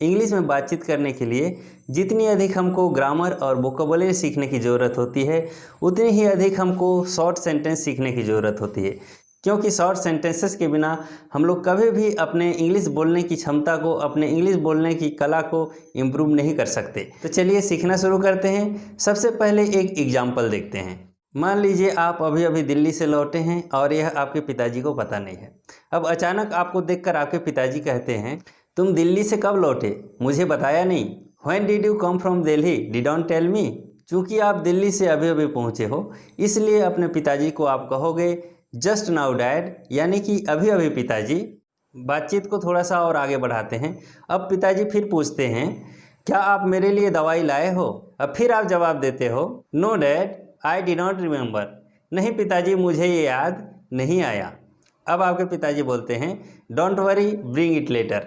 English में बातचीत करने के लिए जितनी अधिक हमको ग्रामर और वोकैबुलरी सीखने की ज़रूरत होती है, उतनी ही अधिक हमको शॉर्ट सेंटेंस सीखने की ज़रूरत होती है, क्योंकि शॉर्ट सेंटेंसेस के बिना हम लोग कभी भी अपने इंग्लिश बोलने की क्षमता को, अपने इंग्लिश बोलने की कला को इम्प्रूव नहीं कर सकते। तो चलिए सीखना शुरू करते हैं। सबसे पहले एक एग्जाम्पल देखते हैं। मान लीजिए आप अभी अभी दिल्ली से लौटे हैं और यह आपके पिताजी को पता नहीं है। अब अचानक आपको देखकर आपके पिताजी कहते हैं, तुम दिल्ली से कब लौटे, मुझे बताया नहीं। When did you come from Delhi? Didn't tell me? चूँकि आप दिल्ली से अभी अभी पहुँचे हो, इसलिए अपने पिताजी को आप कहोगे जस्ट नाउ डैड, यानी कि अभी अभी पिताजी। बातचीत को थोड़ा सा और आगे बढ़ाते हैं। अब पिताजी फिर पूछते हैं, क्या आप मेरे लिए दवाई लाए हो? अब फिर आप जवाब देते हो, no dad, I did not remember. नहीं पिताजी, मुझे ये याद नहीं आया। अब आपके पिताजी बोलते हैं, don't worry, bring it later,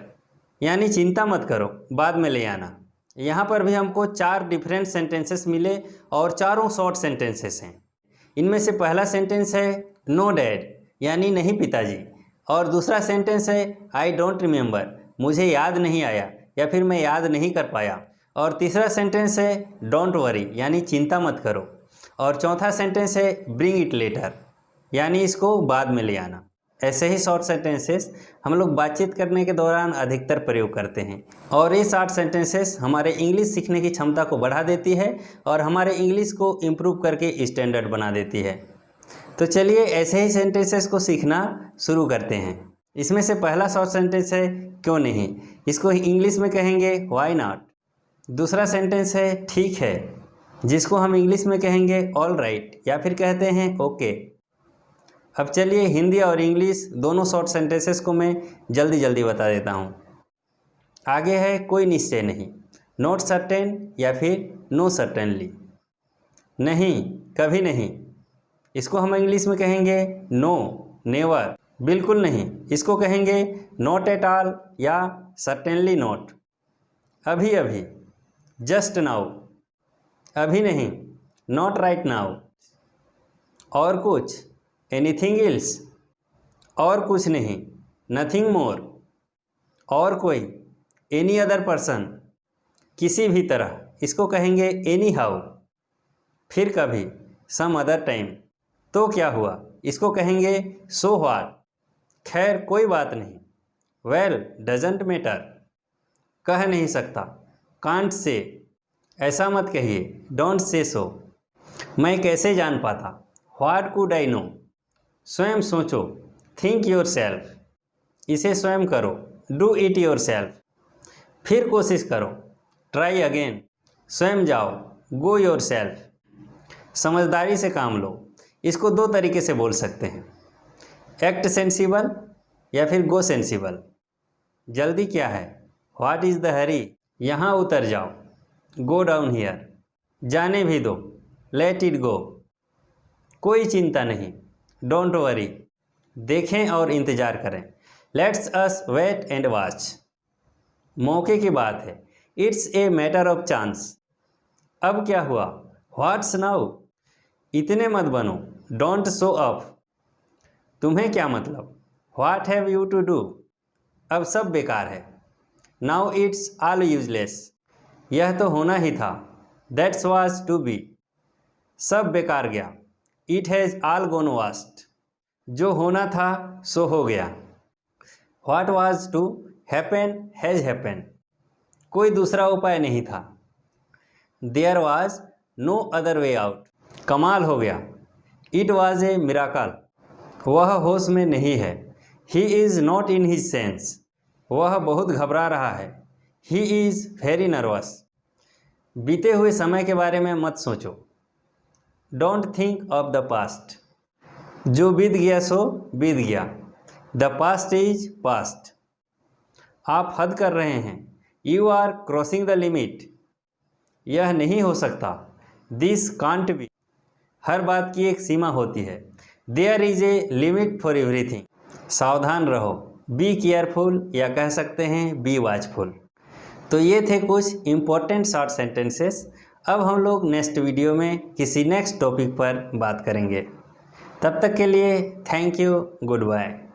यानी चिंता मत करो, बाद में ले आना। यहाँ पर भी हमको 4 डिफरेंट सेंटेंसेस मिले और चारों शॉर्ट सेंटेंसेस हैं। इनमें से पहला सेंटेंस है नो डैड, यानी नहीं पिताजी, और दूसरा सेंटेंस है आई डोंट रिमेंबर, मुझे याद नहीं आया या फिर मैं याद नहीं कर पाया, और तीसरा सेंटेंस है डोंट वरी, यानी चिंता मत करो, और चौथा सेंटेंस है ब्रिंग इट लेटर, यानी इसको बाद में ले आना। ऐसे ही शॉर्ट सेंटेंसेस हम लोग बातचीत करने के दौरान अधिकतर प्रयोग करते हैं, और ये शॉर्ट सेंटेंसेस हमारे इंग्लिश सीखने की क्षमता को बढ़ा देती है और हमारे इंग्लिश को इम्प्रूव करके स्टैंडर्ड बना देती है। तो चलिए ऐसे ही सेंटेंसेस को सीखना शुरू करते हैं। इसमें से पहला शॉर्ट सेंटेंस है क्यों नहीं, इसको इंग्लिश में कहेंगे व्हाई नॉट। दूसरा सेंटेंस है ठीक है, जिसको हम इंग्लिश में कहेंगे ऑल राइट या फिर कहते हैं ओके। अब चलिए हिंदी और इंग्लिश दोनों शॉर्ट सेंटेंसेस को मैं जल्दी जल्दी बता देता हूँ। आगे है कोई निश्चय नहीं, नॉट सर्टेन या फिर नो सर्टेनली। नहीं, कभी नहीं, इसको हम इंग्लिश में कहेंगे नो, नेवर। बिल्कुल नहीं, इसको कहेंगे नॉट एट ऑल या सर्टेनली नॉट। अभी अभी, जस्ट नाउ। अभी नहीं, नॉट राइट नाउ। और कुछ, एनीथिंग एल्स, और कुछ नहीं, नथिंग मोर। और कोई, एनी अदर पर्सन, किसी भी तरह, इसको कहेंगे एनी हाउ। फिर कभी, सम अदर टाइम। तो क्या हुआ, इसको कहेंगे सो व्हाट, खैर कोई बात नहीं। वेल, डजंट मैटर, कह नहीं सकता, कांट से, ऐसा मत कहिए, डोंट से सो। मैं कैसे जान पाता, व्हाट कुड आई नो, स्वयं सोचो, थिंक योर सेल्फ, इसे स्वयं करो, डू इट योर सेल्फ। फिर कोशिश करो, ट्राई अगेन, स्वयं जाओ, गो योर सेल्फ। समझदारी से काम लो, इसको 2 तरीके से बोल सकते हैं, एक्ट सेंसिबल या फिर गो सेंसिबल। जल्दी क्या है, व्हाट इज़ द हरी, यहाँ उतर जाओ, गो डाउन हियर। जाने भी दो, लेट इट गो। कोई चिंता नहीं, डोंट वरी। देखें और इंतज़ार करें, let's us wait and watch. मौके की बात है, it's a matter of chance. अब क्या हुआ, व्हाट्स नाउ। इतने मत बनो, डोंट शो ऑफ। तुम्हें क्या मतलब, what have you to do. अब सब बेकार है, नाउ इट्स ऑल यूजलेस। यह तो होना ही था, दैट्स वाज टू बी। सब बेकार गया, it has all gone waste. जो होना था सो हो गया, what was to happen has happen. कोई दूसरा उपाय नहीं था, there was no other way out. कमाल हो गया, इट वाज ए मिराकल। वह होश में नहीं है, he is not in his sense. वह बहुत घबरा रहा है, ही इज़ वेरी नर्वस। बीते हुए समय के बारे में मत सोचो, don't think of the past. जो बीत गया सो बीत गया, द पास्ट इज पास्ट। आप हद कर रहे हैं, you are crossing the limit. यह नहीं हो सकता, दिस कांट बी। हर बात की एक सीमा होती है, there is a limit for everything. सावधान रहो, बी केयरफुल या कह सकते हैं बी वॉचफुल। तो ये थे कुछ इम्पोर्टेंट शॉर्ट सेंटेंसेस। अब हम लोग नेक्स्ट वीडियो में किसी नेक्स्ट टॉपिक पर बात करेंगे। तब तक के लिए थैंक यू, गुड बाय।